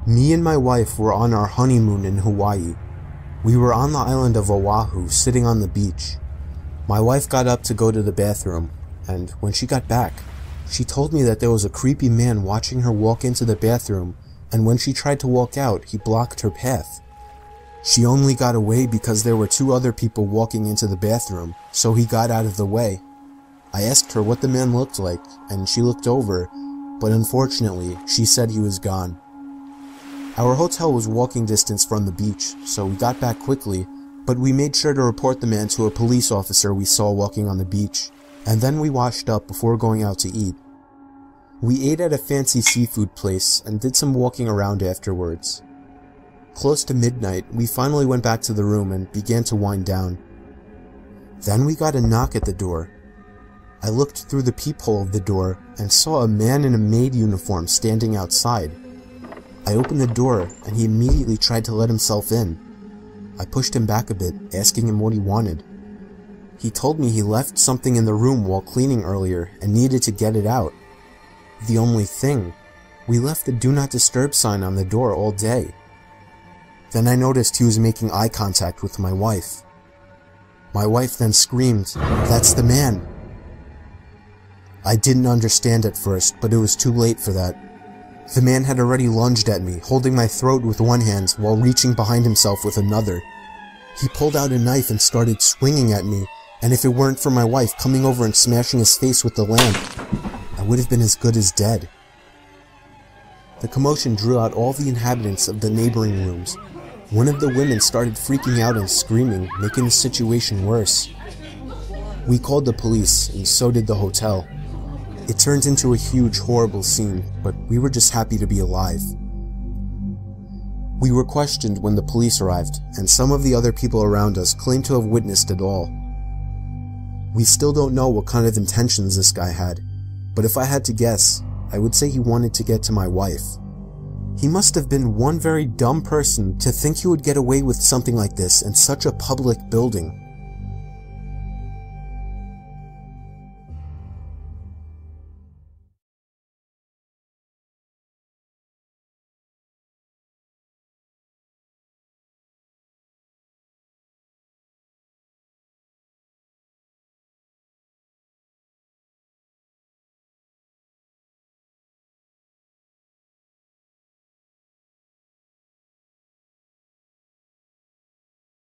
Me and my wife were on our honeymoon in Hawaii. We were on the island of Oahu, sitting on the beach. My wife got up to go to the bathroom, and when she got back, she told me that there was a creepy man watching her walk into the bathroom, and when she tried to walk out, he blocked her path. She only got away because there were 2 other people walking into the bathroom, so he got out of the way. I asked her what the man looked like, and she looked over, but unfortunately, she said he was gone. Our hotel was walking distance from the beach, so we got back quickly, but we made sure to report the man to a police officer we saw walking on the beach, and then we washed up before going out to eat. We ate at a fancy seafood place and did some walking around afterwards. Close to midnight, we finally went back to the room and began to wind down. Then we got a knock at the door. I looked through the peephole of the door and saw a man in a maid uniform standing outside. I opened the door and he immediately tried to let himself in. I pushed him back a bit, asking him what he wanted. He told me he left something in the room while cleaning earlier and needed to get it out. The only thing, we left the do not disturb sign on the door all day. Then I noticed he was making eye contact with my wife. My wife then screamed, "That's the man!" I didn't understand at first, but it was too late for that. The man had already lunged at me, holding my throat with one hand while reaching behind himself with another. He pulled out a knife and started swinging at me, and if it weren't for my wife coming over and smashing his face with the lamp, I would have been as good as dead. The commotion drew out all the inhabitants of the neighboring rooms. One of the women started freaking out and screaming, making the situation worse. We called the police, and so did the hotel. It turned into a huge, horrible scene, but we were just happy to be alive. We were questioned when the police arrived, and some of the other people around us claimed to have witnessed it all. We still don't know what kind of intentions this guy had, but if I had to guess, I would say he wanted to get to my wife. He must have been one very dumb person to think he would get away with something like this in such a public building.